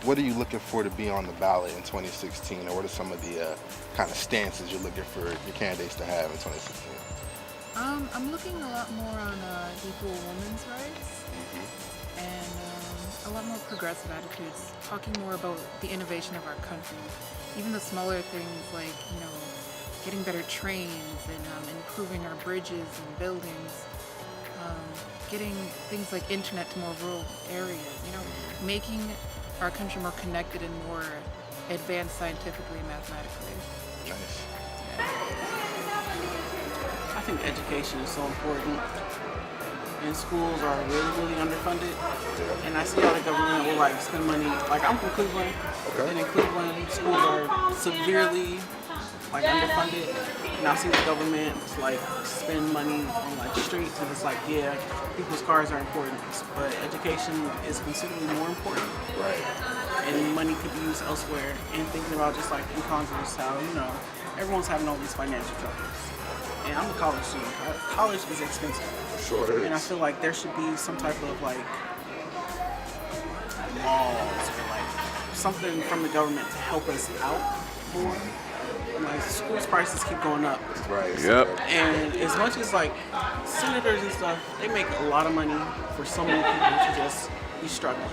what are you looking for to be on the ballot in 2016, or what are some of the kind of stances you're looking for your candidates to have in 2016? I'm looking a lot more on equal women's rights and a lot more progressive attitudes, talking more about the innovation of our country. Even the smaller things like, getting better trains and improving our bridges and buildings, getting things like internet to more rural areas, making our country more connected and more advanced scientifically and mathematically. Nice. I think education is so important, and schools are really, really underfunded. And I see how the government will spend money. I'm from Cleveland, and in Cleveland, schools are severely underfunded. And I see the government spend money on streets, and it's people's cars are important, but education is considerably more important. Right. And money could be used elsewhere. And thinking about just in Congress, how everyone's having all these financial troubles. And I'm a college student. College is expensive. Sure it is. And I feel like there should be some type of laws or something from the government to help us out more. Schools prices keep going up. Right. Yep. And as much as senators and stuff, they make a lot of money for so many people to just be struggling.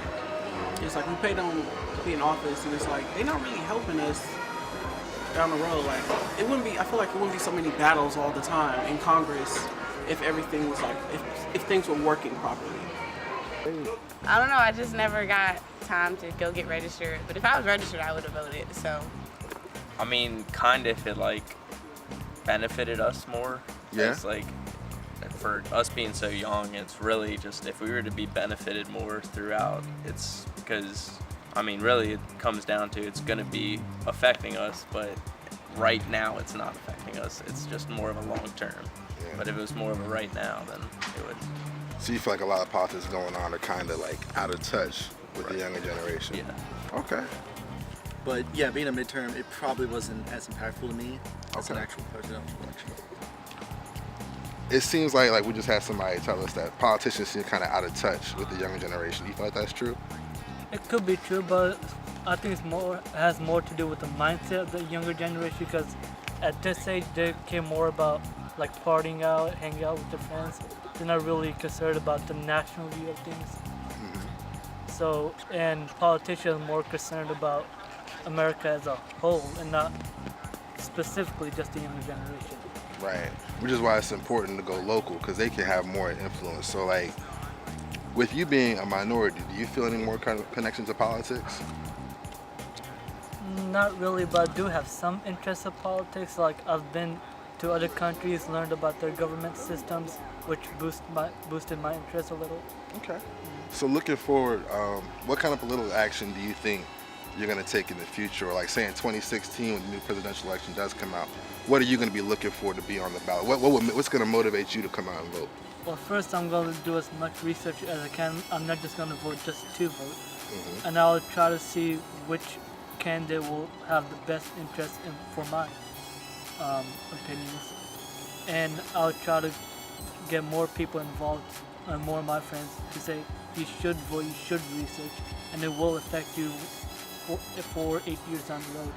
It's we pay them to be in office, and it's they're not really helping us down the road. It wouldn't be. I feel like it wouldn't be so many battles all the time in Congress if everything was if things were working properly. I don't know. I just never got time to go get registered. But if I was registered, I would have voted. So. I mean, kind of if it benefited us more. Yeah. It's for us being so young, it's really just if we were to be benefited more throughout, it's because, really it comes down to it's going to be affecting us, but right now it's not affecting us. It's just more of a long term. Yeah. But if it was more of a right now, then it would. So you feel like a lot of politics going on are kind of out of touch with the younger generation? Yeah. Okay. But yeah, being a midterm, it probably wasn't as impactful to me as an actual presidential election. It seems like we just had somebody tell us that politicians seem kind of out of touch with the younger generation. Do you feel like that's true? It could be true, but I think it has more to do with the mindset of the younger generation, because at this age they care more about partying out, hanging out with their friends. They're not really concerned about the national view of things. So, and politicians are more concerned about America as a whole and not specifically just the younger generation. Right. Which is why it's important to go local, because they can have more influence. So with you being a minority, do you feel any more kind of connection to politics? Not really, but I do have some interest in politics. I've been to other countries, learned about their government systems, which boosted my interest a little. Okay. So looking forward, what kind of political action do you think you're going to take in the future? Or say in 2016 when the new presidential election does come out, what are you going to be looking for to be on the ballot? What's going to motivate you to come out and vote? Well, first I'm going to do as much research as I can. I'm not just going to vote just to vote. And I'll try to see which candidate will have the best interest for my opinions. And I'll try to get more people involved and more of my friends to say you should vote, you should research, and it will affect you for 8 years down the road.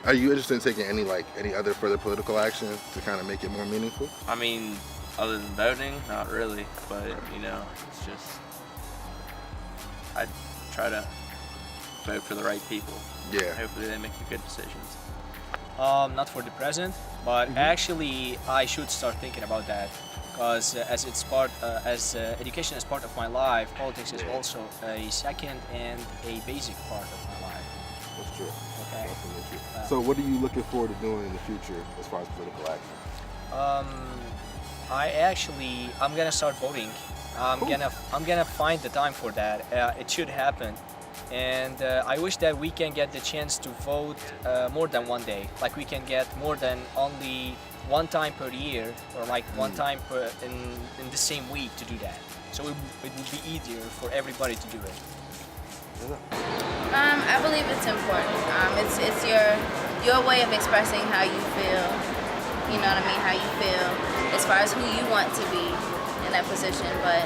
Are you interested in taking any other further political action to kind of make it more meaningful? Other than voting, not really, but it's just I try to vote for the right people. Yeah. Hopefully they make the good decisions. Not for the present, but actually I should start thinking about that, because as education is part of my life, politics is also a second and a basic part of my life. That's true. Okay. Definitely true. So what are you looking forward to doing in the future as far as political action? I'm gonna start voting. I'm gonna find the time for that. It should happen. And I wish that we can get the chance to vote more than one day. We can get more than only one time per year, or one time in the same week to do that. So it would be easier for everybody to do it. I believe it's important. It's your way of expressing how you feel. You know what I mean? How you feel as far as who you want to be in that position. But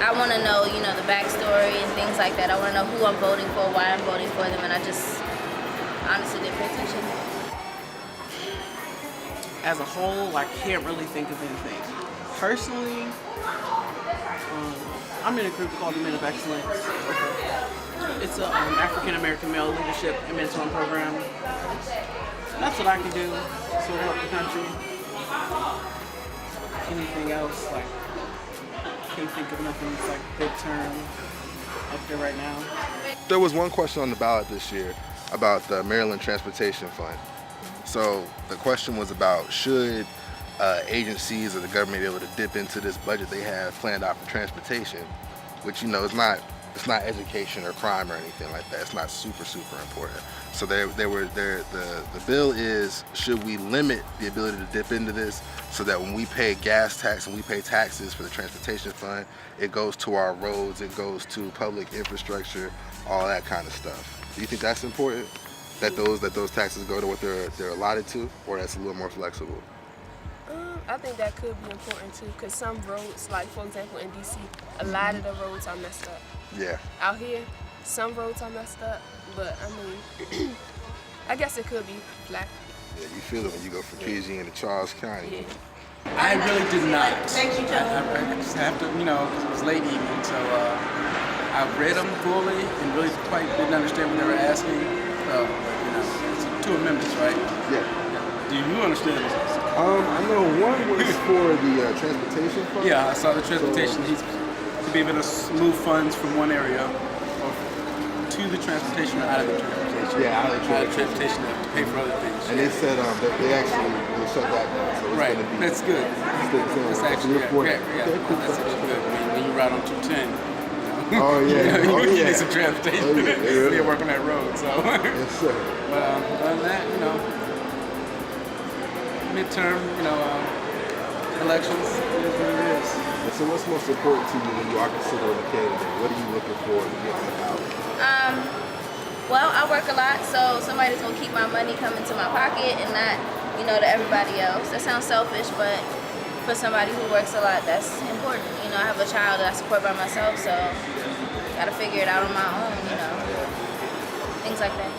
I want to know, you know, the backstory and things like that. I want to know who I'm voting for, why I'm voting for them, and I just honestly didn't pay attention. As a whole, I can't really think of anything. Personally, I'm in a group called the Men of Excellence. It's an African American male leadership and mentoring program. That's what I can do to help the country. Anything else, like, can't think of nothing that's like big term up there right now. There was one question on the ballot this year about the Maryland Transportation Fund. So the question was about should agencies or the government be able to dip into this budget they have planned out for transportation, which, you know, is not, it's not education or crime or anything like that. It's not super important. So the bill is, should we limit the ability to dip into this so that when we pay gas tax and we pay taxes for the transportation fund, it goes to our roads, it goes to public infrastructure, all that kind of stuff. Do you think that's important? That those taxes go to what they're allotted to, or that's a little more flexible? I think that could be important too, because some roads, like for example in DC, a lot of the roads are messed up. Yeah. Out here, some roads are messed up, but I mean, I guess it could be black. Yeah, you feel it when you go from PG into Charles County. Yeah. I really did not. Thank you, Joe. I just have to, you know, because it was late evening, so I read them fully and really quite didn't understand what they were asking. But, you know, it's two amendments, right? Yeah. Do you understand this? I know one was for the transportation fund. Yeah, I saw the transportation. He's to be able to move funds from one area or to the transportation or out of the transportation. Yeah, out of the transportation to pay for other things. And they said they actually shut that down. So it's right, gonna be, that's good. That's actually good. Yeah, that's actually good. When you ride on 210. Oh yeah, you need some transportation. Yeah. Work on that road, so. Yes, sir. But other than that, you know, midterm, you know, elections is what it is. And so, what's most important to you when you are considering a candidate? What are you looking for to get on the ballot? Well, I work a lot, so somebody's gonna keep my money coming to my pocket and not, you know, to everybody else. That sounds selfish, but for somebody who works a lot, that's important. You know, I have a child that I support by myself, so gotta figure it out on my own, you know, things like that.